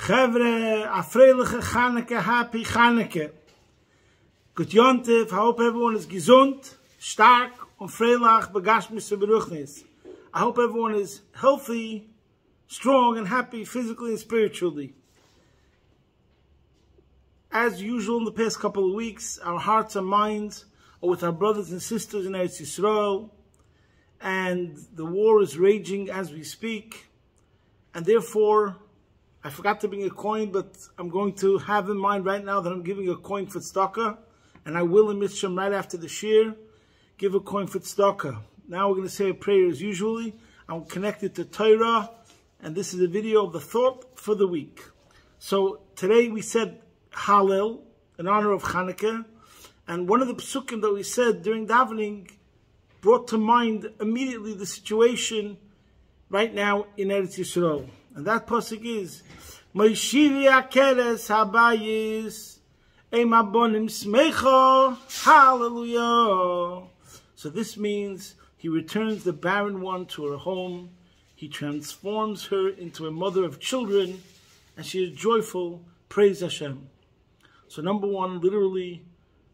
Chevre, a freiliche Chanukah, happy Chanukah. Good Yontif, I hope everyone is gesund, stark, und freilich, begashmis und beruchnis. I hope everyone is healthy, strong, and happy physically and spiritually. As usual in the past couple of weeks, our hearts and minds are with our brothers and sisters in Eretz Yisrael, and the war is raging as we speak, and therefore, I forgot to bring a coin, but I'm going to have in mind right now that I'm giving a coin for tzedakah, and I will in Mitzvah right after the shir give a coin for tzedakah. Now we're going to say a prayer as usually. I'm connected to Torah, and this is a video of the thought for the week. So today we said Hallel in honor of Chanukah, and one of the psukim that we said during davening brought to mind immediately the situation right now in Eretz Yisrael. And that pasuk is Moishivi Akeres Habayis Emabonim Smecho. Hallelujah. So this means he returns the barren one to her home. He transforms her into a mother of children, and she is joyful. Praise Hashem. So number one, literally,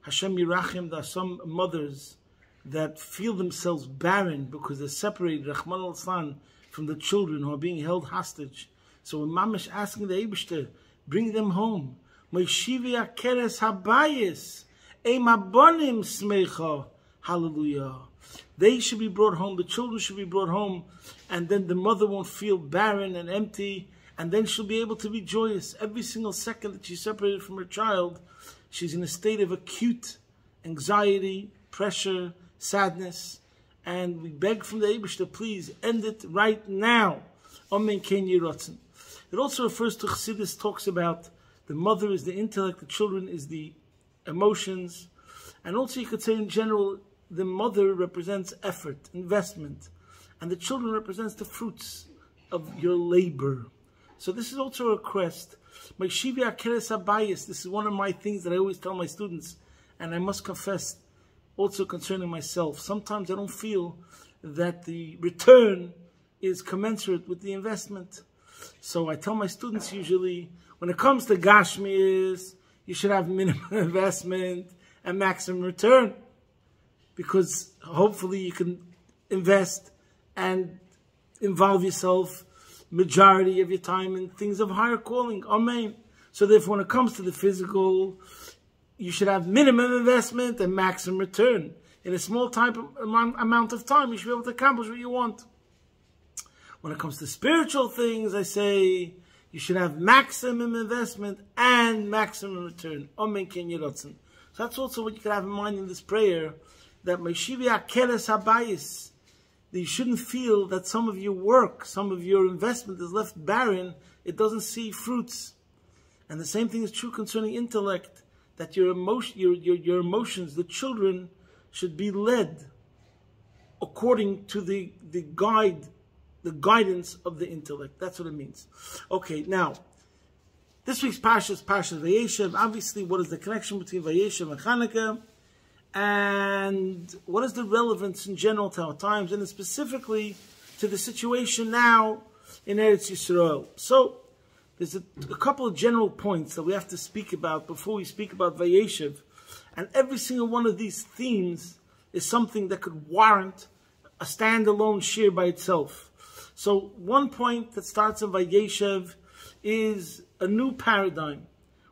Hashem Yirachim. There are some mothers that feel themselves barren because they're separated, Rahman al-San, from the children who are being held hostage. So when Mamish asking the Eibishter, bring them home. Moishivi Akeres Habayis Emabonim Smecha. Hallelujah. They should be brought home, the children should be brought home, and then the mother won't feel barren and empty, and then she'll be able to be joyous. Every single second that she's separated from her child, she's in a state of acute anxiety, pressure, sadness, and we beg from the Eibishter, please end it right now. Amen. Ken Yiratzen. It also refers to Chassidus, talks about the mother is the intellect, the children is the emotions, and also you could say in general, the mother represents effort, investment, and the children represents the fruits of your labor. So this is also a request. Moishivi Akeres Habayis. This is one of my things that I always tell my students, and I must confess, also concerning myself. Sometimes I don't feel that the return is commensurate with the investment. So I tell my students usually, when it comes to Gashmis, you should have minimum investment and maximum return, because hopefully you can invest and involve yourself majority of your time in things of higher calling. Amen. So therefore, when it comes to the physical, you should have minimum investment and maximum return. In a small amount of time, you should be able to accomplish what you want. When it comes to spiritual things, I say you should have maximum investment and maximum return. Amen. Ken Yiratzen. So that's also what you can have in mind in this prayer, that Moishivi Akeres Habayis, that you shouldn't feel that some of your work, some of your investment is left barren, it doesn't see fruits. And the same thing is true concerning intellect, that your emotions, the children, should be led according to the guidance of the intellect. That's what it means. Okay, now, this week's Parshas Vayeishev. Obviously, what is the connection between Vayeishev and Chanukah? And what is the relevance in general to our times, and specifically to the situation now in Eretz Yisrael? So, there's a couple of general points that we have to speak about before we speak about Vayeishev. And every single one of these themes is something that could warrant a standalone shir by itself. So, one point that starts in Vayeishev is a new paradigm.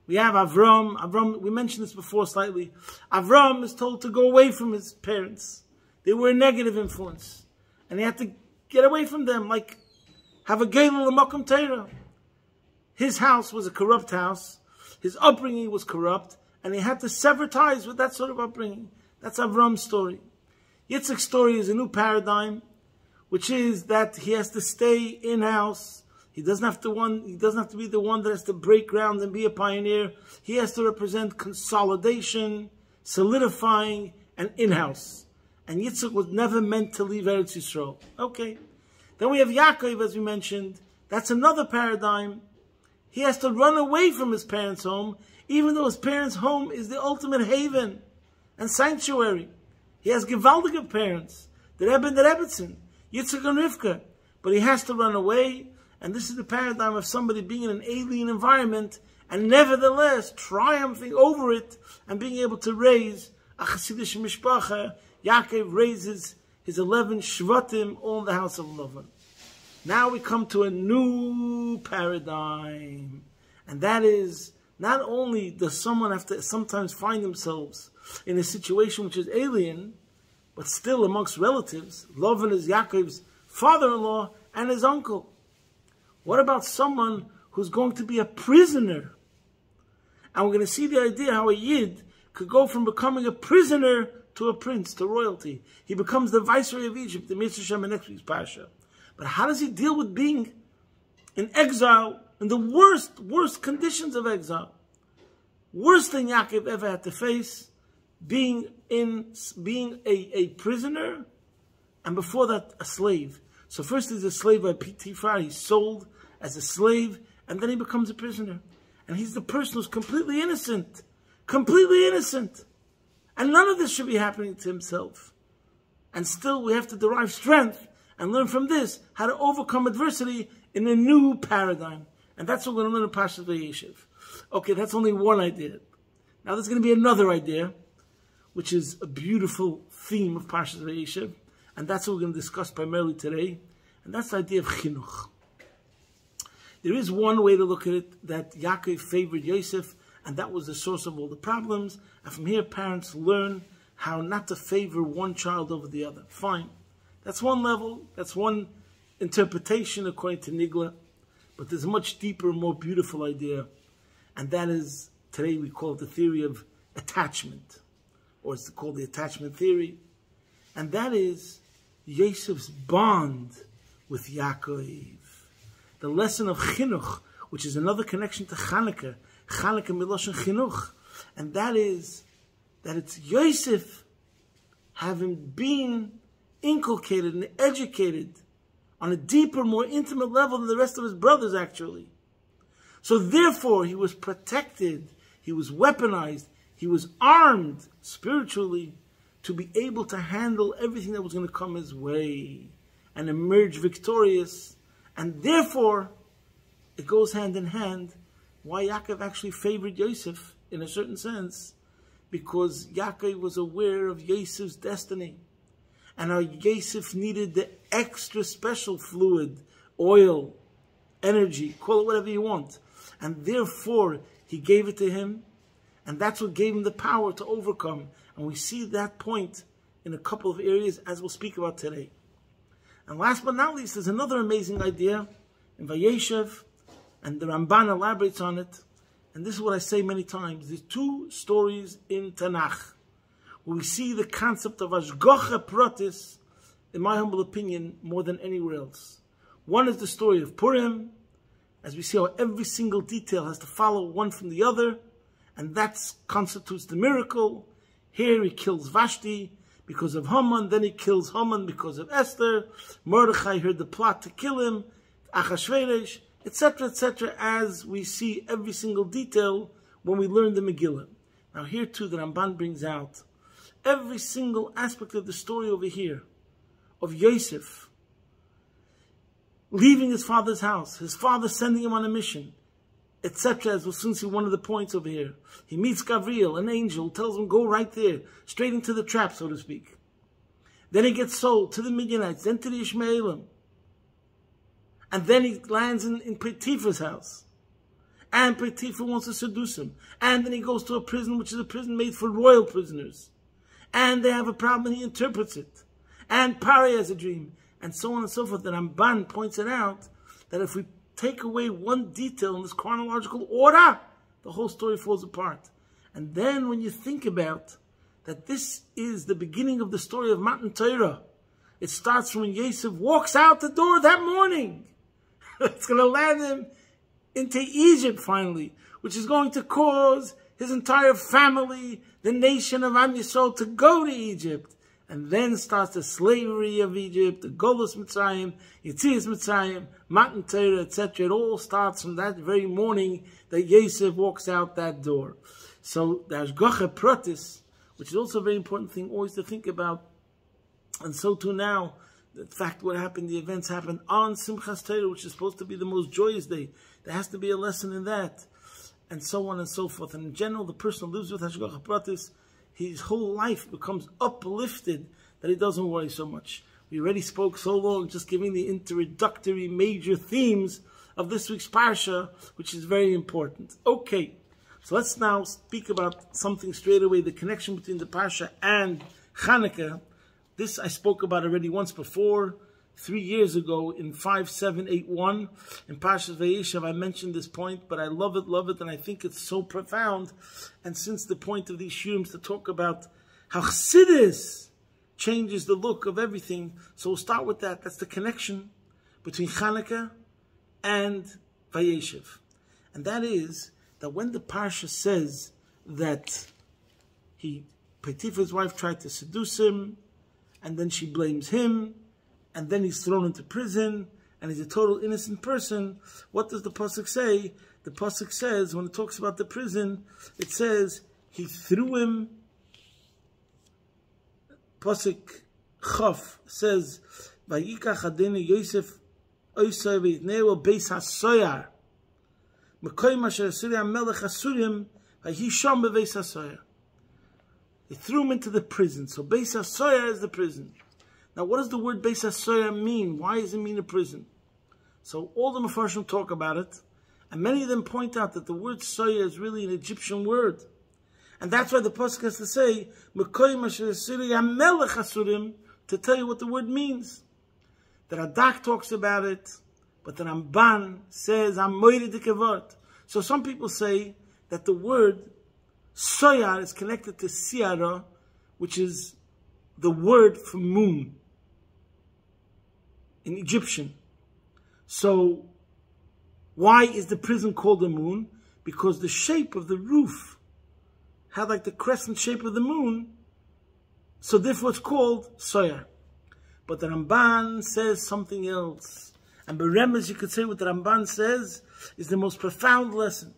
We have Avram, we mentioned this before slightly. Avram is told to go away from his parents. They were a negative influence. And he had to get away from them, like have a geilul l'makom Torah. His house was a corrupt house. His upbringing was corrupt. And he had to sever ties with that sort of upbringing. That's Avram's story. Yitzchak's story is a new paradigm, which is that he has to stay in-house. He doesn't have to be the one that has to break ground and be a pioneer. He has to represent consolidation, solidifying, and in-house. And Yitzchak was never meant to leave Eretz Yisrael. Okay. Then we have Yaakov, as we mentioned. That's another paradigm. He has to run away from his parents' home, even though his parents' home is the ultimate haven and sanctuary. He has gewaldige parents, the Rebbe and the Rebbetzin, Yitzchak and Rivka. But he has to run away, And this is the paradigm of somebody being in an alien environment and nevertheless triumphing over it and being able to raise a Hasidic mishpacha. Yaakov raises his 11 shvatim all in the house of Lavan. Now we come to a new paradigm. And that is, not only does someone have to sometimes find themselves in a situation which is alien, but still amongst relatives. Lavan is Yaakov's father-in-law and his uncle. What about someone who's going to be a prisoner? And we're going to see the idea how a Yid could go from becoming a prisoner to a prince, to royalty. He becomes the viceroy of Egypt, the Mitzvah Shem in next week's Parsha. But how does he deal with being in exile, in the worst conditions of exile? Worse than Yaakov ever had to face, being a prisoner, and before that, a slave. So first he's a slave by Potiphar, he's sold as a slave, and then he becomes a prisoner. And he's the person who's completely innocent. Completely innocent. And none of this should be happening to himself. And still we have to derive strength and learn from this how to overcome adversity in a new paradigm. And that's what we're going to learn in Parshas Vayeishev. Okay, that's only one idea. Now there's going to be another idea, which is a beautiful theme of Parshas Vayeishev. And that's what we're going to discuss primarily today. And that's the idea of chinuch. There is one way to look at it, that Yaakov favored Yosef, and that was the source of all the problems. And from here, parents learn how not to favor one child over the other. Fine. That's one level. That's one interpretation according to Nigla. But there's a much deeper, more beautiful idea. And that is, today we call it the theory of attachment. Or it's called the attachment theory. And that is Yosef's bond with Yaakov. The lesson of chinuch, which is another connection to Chanukah. Chanukah miloshen chinuch. And that is that it's Yosef having been inculcated and educated on a deeper, more intimate level than the rest of his brothers, actually. So therefore, he was protected, he was weaponized, he was armed spiritually to be able to handle everything that was going to come his way and emerge victorious. And therefore, it goes hand in hand why Yaakov actually favored Yosef in a certain sense, because Yaakov was aware of Yosef's destiny. And how Yosef needed the extra special fluid, oil, energy, call it whatever you want. And therefore, he gave it to him. And that's what gave him the power to overcome. And we see that point in a couple of areas, as we'll speak about today. And last but not least, there's another amazing idea in Vayeishev, and the Ramban elaborates on it. And this is what I say many times. There's two stories in Tanakh where we see the concept of Hashgacha Pratis, in my humble opinion, more than anywhere else. One is the story of Purim, as we see how every single detail has to follow one from the other, and that constitutes the miracle. Here he kills Vashti because of Haman, then he kills Haman because of Esther. Mordechai heard the plot to kill him, Achashverosh, etc., as we see every single detail when we learn the Megillah. Now here too, the Ramban brings out every single aspect of the story over here, of Yosef leaving his father's house, his father sending him on a mission, etc., as we'll soon see one of the points over here. He meets Gabriel, an angel, tells him, go right there, straight into the trap, so to speak. Then he gets sold to the Midianites, then to the Ishmaelim. And then he lands in Potiphar's house. And Potiphar wants to seduce him. And then he goes to a prison, which is a prison made for royal prisoners. And they have a problem, and he interprets it. And Pari has a dream. And so on and so forth. The Ramban points it out that if we take away one detail in this chronological order, the whole story falls apart. And then when you think about that this is the beginning of the story of Matan Torah, it starts from when Yosef walks out the door that morning. It's going to land him into Egypt finally, which is going to cause his entire family, the nation of Am Yisrael, to go to Egypt. And then starts the slavery of Egypt, the Golus Mitzrayim, Yetzias Mitzrayim, Matan Torah, etc. It all starts from that very morning that Yosef walks out that door. So the Hashgacha Pratis, which is also a very important thing always to think about, and so too now, the fact what happened, the events happened on Simchas Torah, which is supposed to be the most joyous day. There has to be a lesson in that, and so on and so forth. And in general, the person who lives with Hashgacha Pratis, his whole life becomes uplifted that he doesn't worry so much. We already spoke so long, just giving the introductory major themes of this week's Parsha, which is very important. Okay, so let's now speak about something straight away, the connection between the Parsha and Chanukah. This I spoke about already once before, 3 years ago in 5781. In Parshas Vayeishev I mentioned this point, but I love it, and I think it's so profound. And since the point of these shurim to talk about how Chassidus changes the look of everything, so we'll start with that. That's the connection between Chanukah and Vayeishev. And that is that when the Parsha says that Potiphar's wife tried to seduce him, and then she blames him, and then he's thrown into prison, and he's a total innocent person, what does the Pasuk say? The Pasuk says, when it talks about the prison, it says, he threw him. Pasuk Chaf says, Vayikach Adeni Yosef Oisai V'yitneu Beis HaSoyar Mekoyim Asher Asuri HaMelech Asurim Vayisham Beis HaSoyar. He threw him into the prison. So Beis HaSoyar is the prison. Now what does the word Beis HaSoyar mean? Why does it mean a prison? So all the Mefarshim talk about it, and many of them point out that the word Soyar is really an Egyptian word. And that's why the Pasuk has to say, Mekoyim Asher Asuri HaMelech Asurim, to tell you what the word means. The Radak talks about it, but the Ramban says, Amoyri Dikevot. So some people say that the word Soyar is connected to Siara, which is the word for moon in Egyptian. So why is the prison called a moon? Because the shape of the roof had like the crescent shape of the moon, so therefore it's called Soyar. But the Ramban says something else. And Beremes, you could say what the Ramban says is the most profound lesson.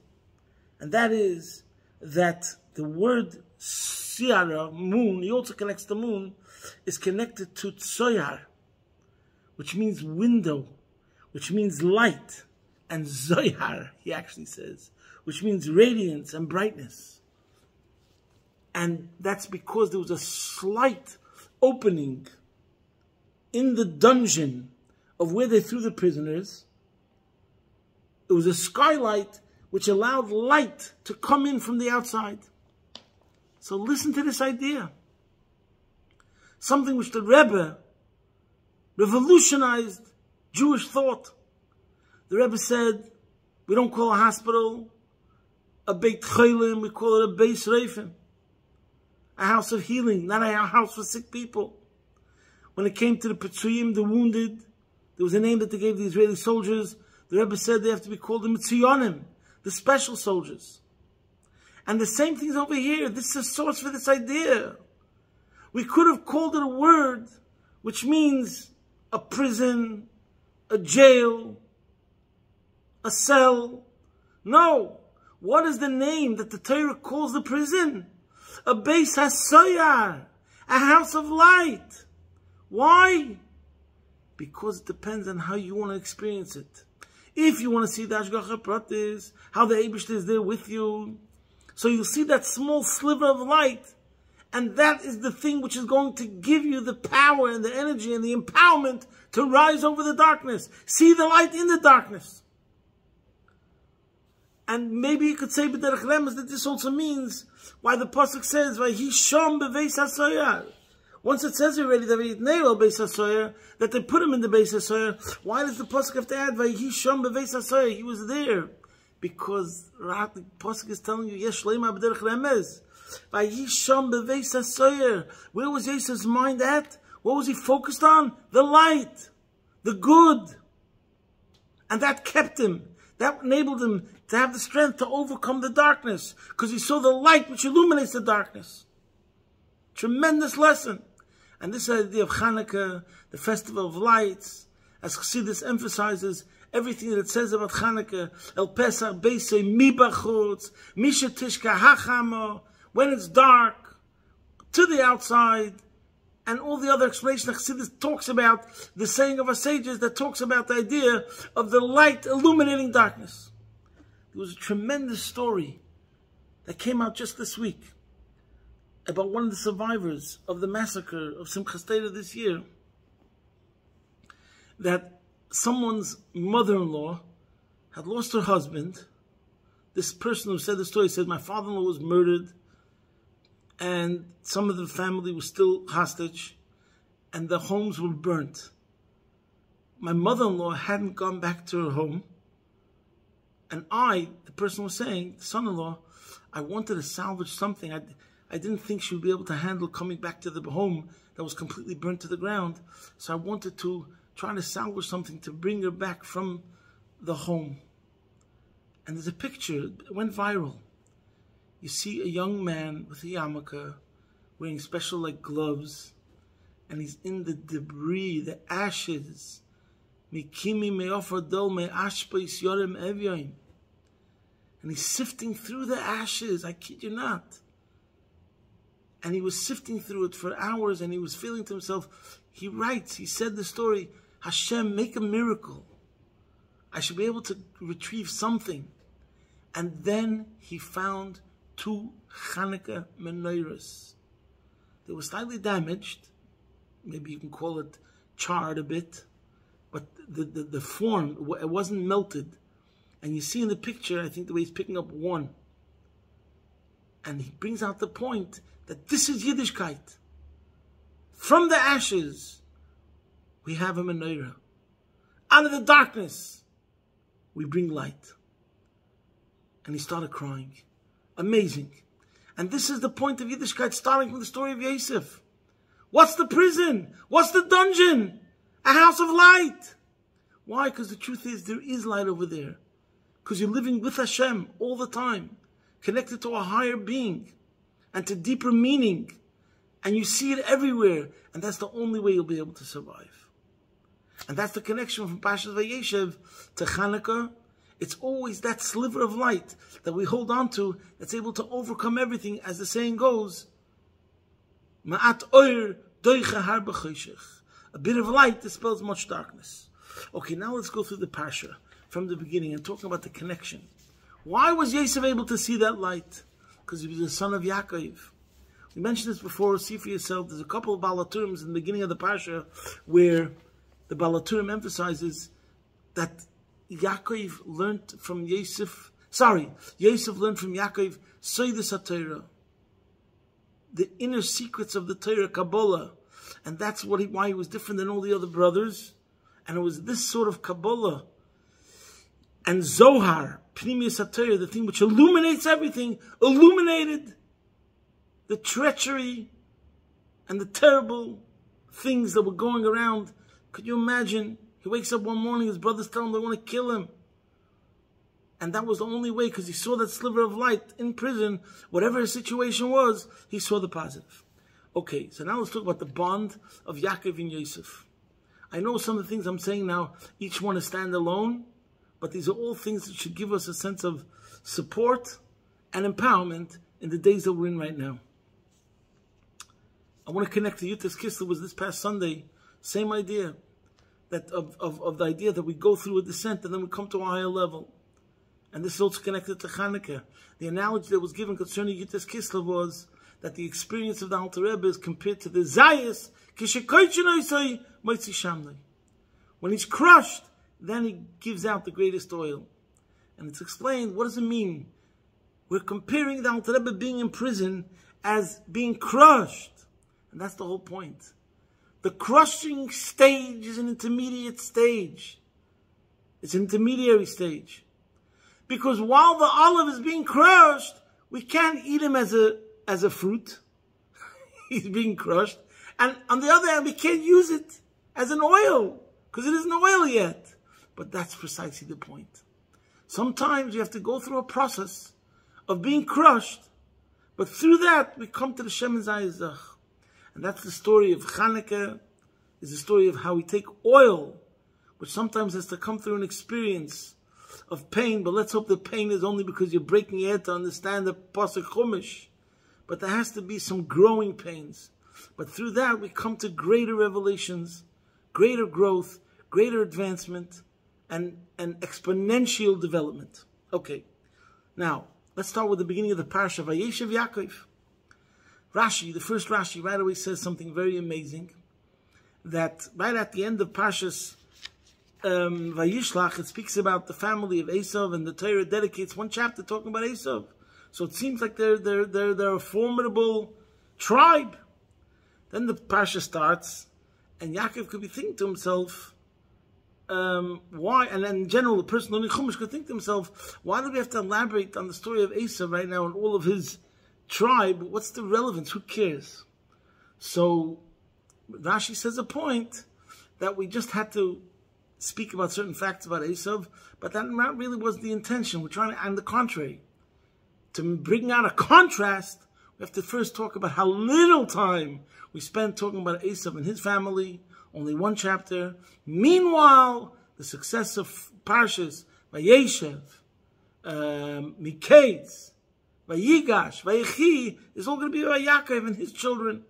And that is that the word Siara, moon, he also connects the moon, is connected to Tsoyar, which means window, which means light, and Zoyar, he actually says, which means radiance and brightness. And that's because there was a slight opening in the dungeon of where they threw the prisoners. It was a skylight which allowed light to come in from the outside. So listen to this idea. Something which the Rebbe revolutionized Jewish thought. The Rebbe said, we don't call a hospital a Beit Cholim, we call it a Beis Reifim. A house of healing, not a house for sick people. When it came to the Petzuyim, the wounded, there was a name that they gave the Israeli soldiers. The Rebbe said they have to be called the Mitzuyonim, the special soldiers. And the same thing's over here. This is a source for this idea. We could have called it a word which means a prison, a jail, a cell. No. What is the name that the Torah calls the prison? A Beis HaSoyar, a house of light. Why? Because it depends on how you want to experience it. If you want to see the Hashgacha Pratis, how the Eibishter is there with you, so you'll see that small sliver of light, and that is the thing which is going to give you the power and the energy and the empowerment to rise over the darkness. See the light in the darkness. And maybe you could say, b'derech remes, that this also means why the pasuk says, "Vayisham beveis hasoyar." Once it says already that vayitneu beis hasoyar, that they put him in the beis hasoyar. Why does the pasuk have to add vayisham beveis hasoyar? He was there because the pasuk is telling you, "Yesh leima b'derech remes." Vayisham beveis hasoyar. Where was Yosef's mind at? What was he focused on? The light, the good, and that kept him. That enabled him to have the strength to overcome the darkness, because he saw the light which illuminates the darkness. Tremendous lesson. And this idea of Chanukah, the festival of lights, as Chassidus emphasizes, everything that it says about Chanukah, El Pesach Beisei Mi Bachutz, Misha Tishka Hachamo, when it's dark, to the outside, and all the other explanation Chassidus talks about, the saying of our sages that talks about the idea of the light illuminating darkness. There was a tremendous story that came out just this week about one of the survivors of the massacre of Simchas Torah this year, that someone's mother-in-law had lost her husband. This person who said the story said, my father-in-law was murdered, and some of the family was still hostage, and the homes were burnt. My mother-in-law hadn't gone back to her home, and the person was saying, the son-in-law, I wanted to salvage something. I didn't think she would be able to handle coming back to the home that was completely burnt to the ground, so I wanted to try to salvage something to bring her back from the home. And there's a picture, it went viral. You see a young man with a yarmulke, wearing special gloves, and he's in the debris, the ashes. Mikimi me'ofer dol me'ashpeis yorem evyoim. And he's sifting through the ashes, I kid you not. And he was sifting through it for hours, and he was feeling to himself, he said the story, Hashem, make a miracle. I should be able to retrieve something. And then he found 2 Chanukah menorahs. They were slightly damaged. Maybe you can call it charred a bit. But the form, it wasn't melted. And you see in the picture, I think the way he's picking up one. And he brings out the point that this is Yiddishkeit. From the ashes, we have a menorah. Out of the darkness, we bring light. And he started crying. Amazing. And this is the point of Yiddishkeit, starting from the story of Vayeishev. What's the prison? What's the dungeon? A house of light. Why? Because the truth is, there is light over there. Because you're living with Hashem all the time, connected to a higher being and to deeper meaning. And you see it everywhere. And that's the only way you'll be able to survive. And that's the connection from Parshas Vayeishev to Chanukah. It's always that sliver of light that we hold on to that's able to overcome everything, as the saying goes, Ma'at oir doicha har b'choshech. A bit of light dispels much darkness. Okay, now let's go through the Parsha from the beginning and talk about the connection. Why was Yosef able to see that light? Because he was the son of Yaakov. We mentioned this before, see for yourself. There's a couple of Balaturim in the beginning of the Parsha where the Balaturim emphasizes that Yaakov learned from Yosef. Yosef learned from Yaakov Soides HaTorah, the inner secrets of the Torah, Kabbalah, and that's why he was different than all the other brothers. And it was this sort of Kabbalah and Zohar, Pnimius HaTorah, the thing which illuminates everything, illuminated the treachery and the terrible things that were going around. Could you imagine? He wakes up one morning, his brothers tell him they want to kill him. And that was the only way, because he saw that sliver of light in prison. Whatever his situation was, he saw the positive. Okay, so now let's talk about the bond of Yaakov and Yosef. I know some of the things I'm saying now, each one is standalone, but these are all things that should give us a sense of support and empowerment in the days that we're in right now. I want to connect to Yutas Kislev was this past Sunday. Same idea. That of the idea that we go through a descent and then we come to a higher level. And this is also connected to Chanukah. The analogy that was given concerning Yutas Kislev was that the experience of the Alter Rebbe is compared to the Zayas, when he's crushed, then he gives out the greatest oil. And it's explained, what does it mean? We're comparing the Alter Rebbe being in prison as being crushed. And that's the whole point. The crushing stage is an intermediate stage. It's an intermediary stage. Because while the olive is being crushed, we can't eat him as a fruit. He's being crushed. And on the other hand, we can't use it as an oil, because it isn't oil yet. But that's precisely the point. Sometimes you have to go through a process of being crushed, but through that, we come to the Shemen Zayizach. And that's the story of Chanukah, is the story of how we take oil, which sometimes has to come through an experience of pain, but let's hope the pain is only because you're breaking your head to understand the Pasuk Chumash. But there has to be some growing pains. But through that, we come to greater revelations, greater growth, greater advancement, and exponential development. Okay, now, let's start with the beginning of the Parsha, Vayeishev Yaakov. Rashi, the first Rashi, right away says something very amazing, that right at the end of Parshas Vayishlach, it speaks about the family of Esav, and the Torah dedicates one chapter talking about Esav. So it seems like they're a formidable tribe. Then the Parsha starts, and Yaakov could be thinking to himself, why? And then in general, the person learning Chumash could think to himself, why do we have to elaborate on the story of Esav right now and all of his tribe? What's the relevance? Who cares? So Rashi says a point that we just had to speak about certain facts about Esav, but that really wasn't the intention. We're trying to, on the contrary, to bring out a contrast, we have to first talk about how little time we spent talking about Esav and his family, only one chapter. Meanwhile, the success of Parshas, Vayeishev, Miketz, Vayigash, Vayechi, is all going to be about Yaakov and his children.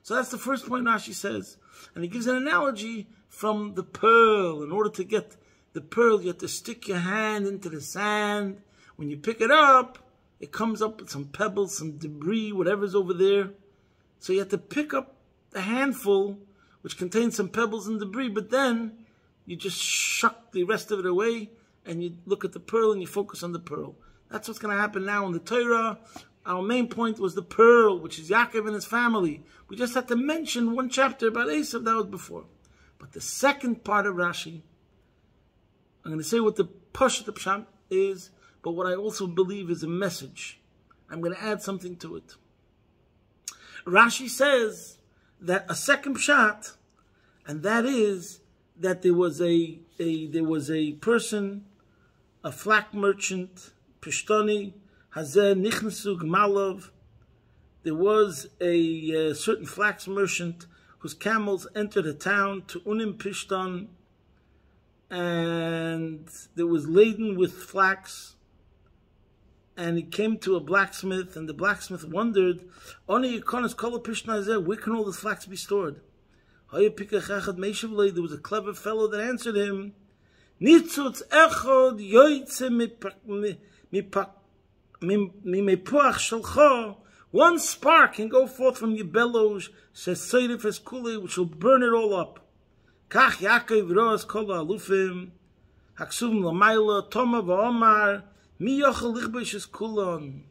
So that's the first point Rashi says. And he gives an analogy from the pearl. In order to get the pearl, you have to stick your hand into the sand. When you pick it up, it comes up with some pebbles, some debris, whatever's over there. So you have to pick up a handful, which contains some pebbles and debris, but then you just shuck the rest of it away, and you look at the pearl and you focus on the pearl. That's what's going to happen now in the Torah. Our main point was the pearl, which is Yaakov and his family. We just had to mention one chapter about Esav, that was before. But the second part of Rashi, I'm going to say what the Pashut, the Pshat is, but what I also believe is a message. I'm going to add something to it. Rashi says that a second Pshat, and that is that there was a person, a flax merchant, Pishtoni, Hazeh Nichnasu Gmalov. There was a certain flax merchant whose camels entered a town to Unim Pishton, and it was laden with flax. And he came to a blacksmith, and the blacksmith wondered, where can all this flax be stored? There was a clever fellow that answered him, one spark can go forth from your bellows, which will burn it all up. Kach Yaakov roas kol alufim, haksum l'mayla toma v'omar, mi yochel lichbish es kulon,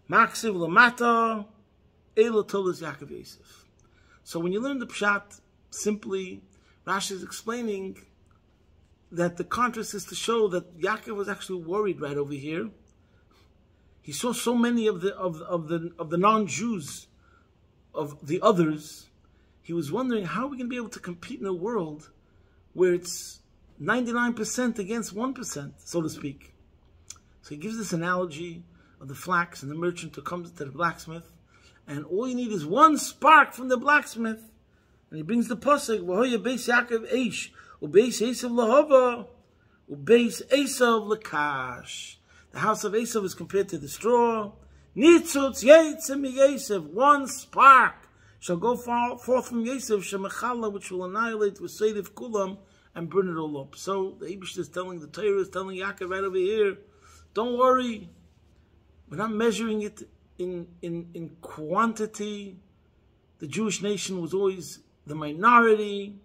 maksiv l'mata, ela tolas Yaakov Yosef. So when you learn the Pshat, simply, Rashi is explaining that the contrast is to show that Yaakov was actually worried right over here. He saw so many of the non-Jews, of the others. He was wondering, how are we going to be able to compete in a world where it's 99% against 1%, so to speak. So he gives this analogy of the flax and the merchant who comes to the blacksmith, and all you need is one spark from the blacksmith. And he brings the pasuk, V'hoya beis Yaakov eish, u'beis Esav lahava, u'beis Esav lakash. The house of Esav is compared to the straw. Nitzutz yeitzim Yosef, one spark shall go forth from Yosef, shemechala, which will annihilate with Seidif Kulam and burn it all up. So the Eibush is telling, the Torah is telling Yaakov right over here, don't worry, we're not measuring it in quantity. The Jewish nation was always the minority,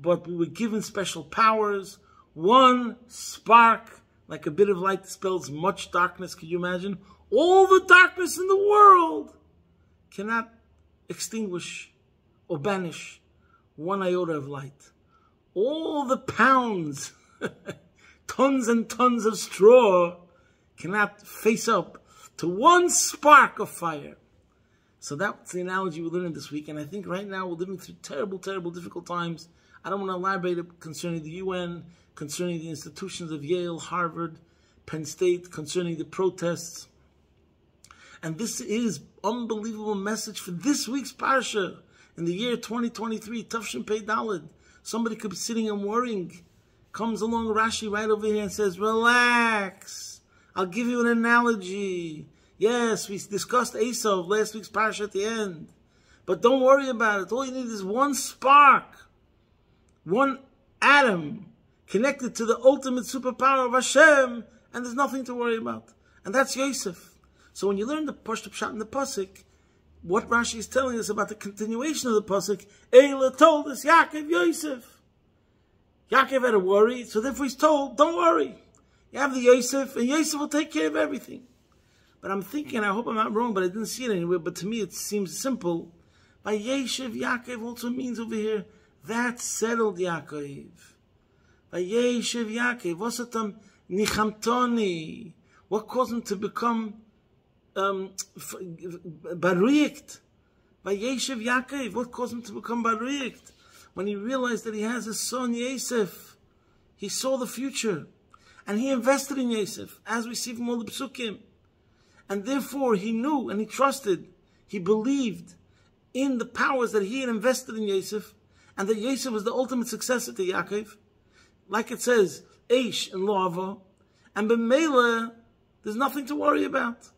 but we were given special powers. One spark, like a bit of light, dispels much darkness. Can you imagine? All the darkness in the world cannot extinguish or banish one iota of light. All the pounds, tons and tons of straw cannot face up to one spark of fire. So that's the analogy we're learning this week. And I think right now we're living through terrible, terrible, difficult times. I don't want to elaborate concerning the UN, concerning the institutions of Yale, Harvard, Penn State, concerning the protests. And this is unbelievable message for this week's Parsha. In the year 2023, Tafshin Pei Daled, somebody could be sitting and worrying. Comes along Rashi right over here and says, relax, I'll give you an analogy. Yes, we discussed Esav last week's Parsha at the end. But don't worry about it. All you need is one spark, one atom connected to the ultimate superpower of Hashem, and there's nothing to worry about. And that's Yosef. So when you learn the Pshat in the Pasuk, what Rashi is telling us about the continuation of the Pasuk, Eila told us, Yaakov, Yosef. Yaakov had a worry, so therefore he's told, don't worry. You have the Yosef, and Yosef will take care of everything. But I'm thinking, I hope I'm not wrong, but I didn't see it anywhere, but to me it seems simple. Vayeishev, Yaakov also means over here, that settled Yaakov. Vayeishev, Yaakov, Vosatam nichamtoni. What caused him to become barikt? Vayeishev, Yaakov, what caused him to become barikt? When he realized that he has a son, Yosef, he saw the future. And he invested in Yosef, as we see from all the psukim. And therefore he knew and he trusted, he believed in the powers that he had invested in Yosef, and that Yosef was the ultimate successor to Yaakov. Like it says, Eish and Loava, and B'meila, there's nothing to worry about.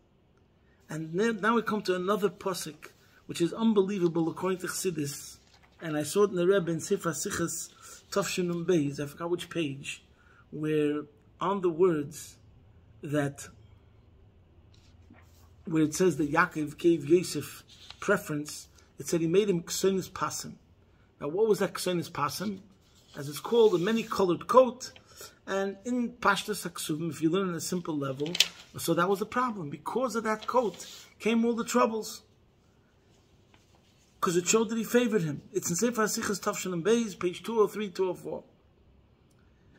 And now we come to another pasuk, which is unbelievable according to Chassidus. And I saw it in the Rebbe in Sefer Sichas Tafshin Beis, I forgot which page, where on the words that, where it says that Yaakov gave Yosef preference, it said he made him Ksonis Pasim. Now what was that Ksonis Pasim? As it's called, a many-colored coat. And in Parshas Haksuvim, if you learn on a simple level, so that was the problem. Because of that coat came all the troubles. Because it showed that he favored him. It's in Sefer Sichas Tafshin Beis, page 203, 204.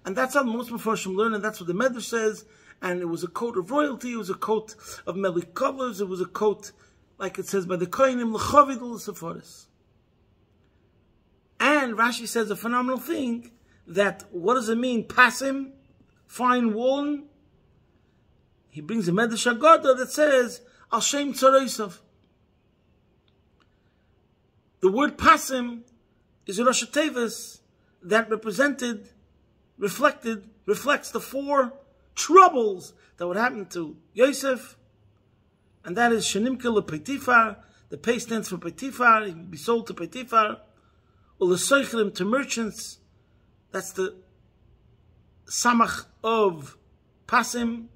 And that's how most Mefarshim learn, and that's what the Medrash says. And it was a coat of royalty, it was a coat of melik colors, it was a coat, like it says by the Kohanim, l'chavid u'l'sefaris. And Rashi says a phenomenal thing, that what does it mean, pasim, fine woolen? He brings a Medrash Agoda that says, al shem tzareisav. The word pasim is a Rosh Tevis that reflects the four troubles that would happen to Yosef, and that is Shenimka lePotifar. The pay stands for Potifar, he would be sold to Potifar, or l'soichlim, to merchants. That's the samach of Pasim.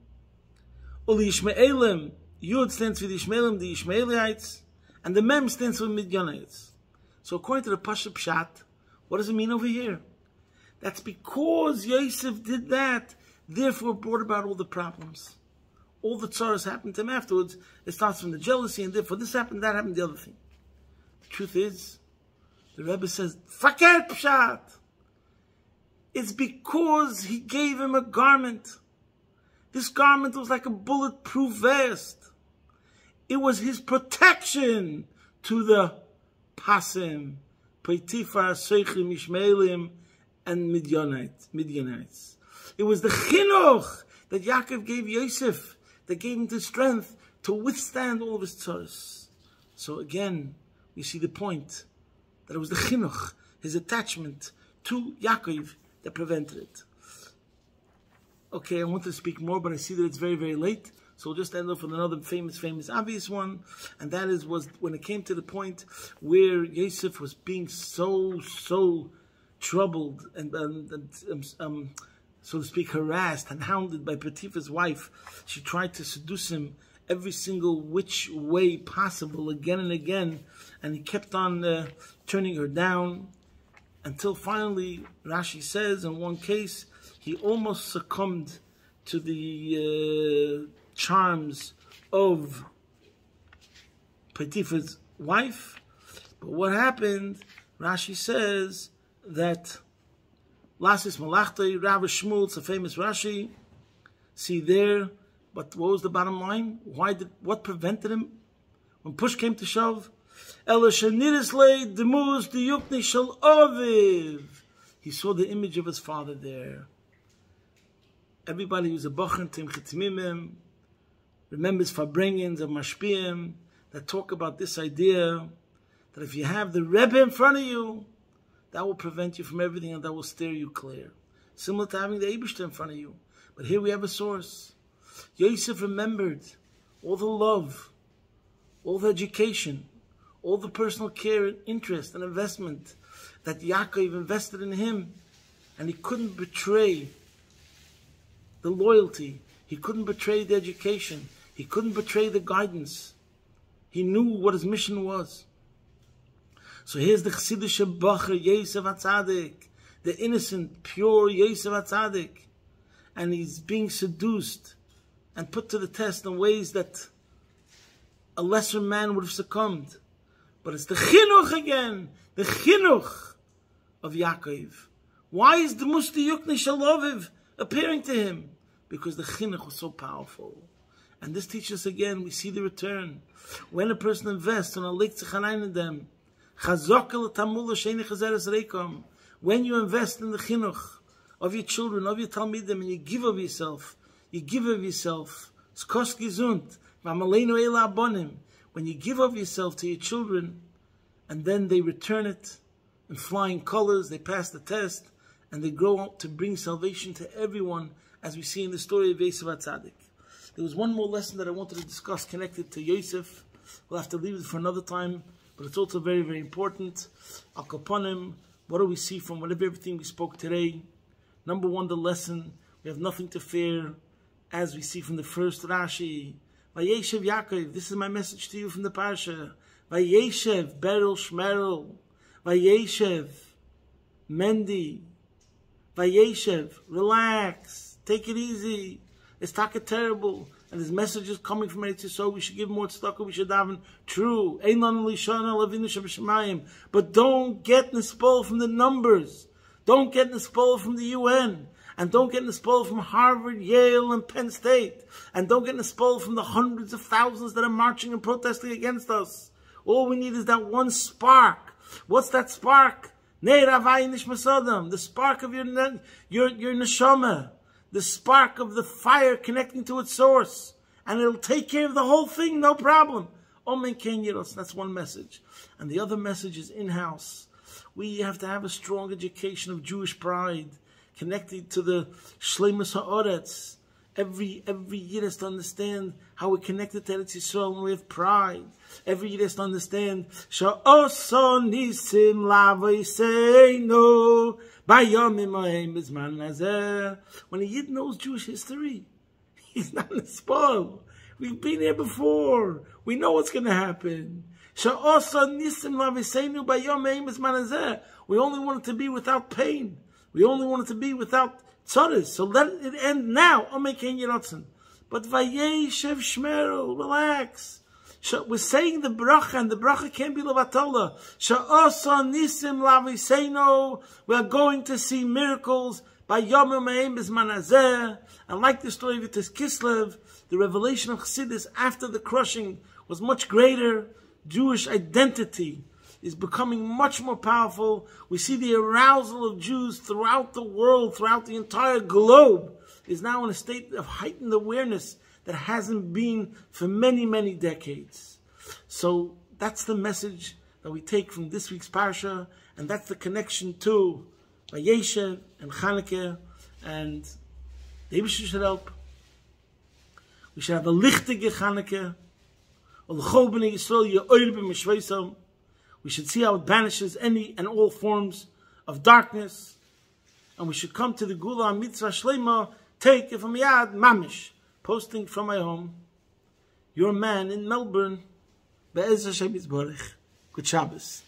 Or l'Yishmaelim, Yud stands for the Yishmaelim, the Yishmaelites, and the Mem stands for Midyanites. So according to the Pasha Pshat, what does it mean over here? That's because Yosef did that, therefore brought about all the problems. All the tzaras happened to him afterwards. It starts from the jealousy, and therefore this happened, that happened, the other thing. The truth is, the Rebbe says, Faket Pshat. It's because he gave him a garment. This garment was like a bulletproof vest. It was his protection to the Pasim, Potifar, Seichim, Ishmaelim, and Midyanites. It was the chinuch that Yaakov gave Yosef that gave him the strength to withstand all of his tzaras. So again, we see the point that it was the chinuch, his attachment to Yaakov, that prevented it. Okay, I want to speak more, but I see that it's very, very late. So we'll just end off with another famous, obvious one. And that was when it came to the point where Yosef was being so troubled and so to speak, harassed and hounded by Potiphar's wife. She tried to seduce him every single which way possible, again and again. And he kept on turning her down until finally, Rashi says, in one case, he almost succumbed to the charms of Potiphar's wife. But what happened, Rashi says that Lasis Malachtei, Rav Shmuel, it's a famous Rashi. See there, but what was the bottom line? What prevented him? When push came to shove, he saw the image of his father there. Everybody who's a Bachan Tim Chitzmimim remembers Farbrengens of Mashpiyim that talk about this idea that if you have the Rebbe in front of you, that will prevent you from everything and that will steer you clear. Similar to having the Eibishter in front of you. But here we have a source. Yosef remembered all the love, all the education, all the personal care and interest and investment that Yaakov invested in him, and he couldn't betray the loyalty, he couldn't betray the education, he couldn't betray the guidance. He knew what his mission was. So here's the Chassidische Bacher, Vayeishev HaTzadik, the innocent, pure Vayeishev HaTzadik, and he's being seduced and put to the test in ways that a lesser man would have succumbed. But it's the chinuch again, the chinuch of Yaakov. Why is the Musti Yukni Shaloviv appearing to him? Because the chinuch was so powerful. And this teaches us again, we see the return. When a person invests on a lake tzachanayin them, when you invest in the chinuch of your children, of your talmidim, and you give of yourself, it's kost gesund. When you give of yourself to your children, and then they return it in flying colors, they pass the test, and they grow up to bring salvation to everyone, as we see in the story of Vayeishev HaTzadik. There was one more lesson that I wanted to discuss connected to Yosef. We'll have to leave it for another time, but it's also very, very important. Al Kapanim, what do we see from everything we spoke today? Number one, the lesson, we have nothing to fear, as we see from the first Rashi. Vayeishev Yaakov, this is my message to you from the Parsha. Vayeishev, Beryl Shmerel. Vayeishev, Mendy. Vayeishev, relax, take it easy. It's taka terrible. And his message is coming from Eretz Yisrael. We should give more tzedakah. We should daven. True. But don't get nispol from the numbers. Don't get nispol from the UN. And don't get nispol from Harvard, Yale, and Penn State. And don't get nispol from the hundreds of thousands that are marching and protesting against us. All we need is that one spark. What's that spark? The spark of your neshama. The spark of the fire connecting to its source. And it'll take care of the whole thing, no problem. That's one message. And the other message is in-house. We have to have a strong education of Jewish pride, connected to the Shleimus HaOretz. Every Yid has to understand how we're connected to Eretz Yisrael and we have pride. Every Yid has to understand Sha'oso nisim la'avoseinu b'yomim ha'em b'zman hazeh. When a Yid knows Jewish history, he's not in a spoil. We've been here before. We know what's going to happen. Sha'oso nisim la'avoseinu b'yomim ha'em b'zman hazeh. We only want it to be without pain. We only want it to be without tzaddis. So let it end now. But Vayeishev Shmerel, relax. We're saying the bracha, and the bracha can't be levatala. Sha'osa nisim laviseino. We are going to see miracles by Yomim Ha'em B'zman Hazeh. And like the story of Yitzchak Kislev, the revelation of Chassidus after the crushing was much greater. Jewish identity is becoming much more powerful. We see the arousal of Jews throughout the world, throughout the entire globe, is now in a state of heightened awareness that hasn't been for many, many decades. So that's the message that we take from this week's Parsha, and that's the connection to Vayeishev and Chanukah, and the Rebbe should help. We should have a lichtige Chanukah, we should see how it banishes any and all forms of darkness. And we should come to the Gula Mitzvah Shlema, take it from Yad Mamish, posting from my home. Your man in Melbourne. Be'ez Hashem Yisborech. Good Shabbos.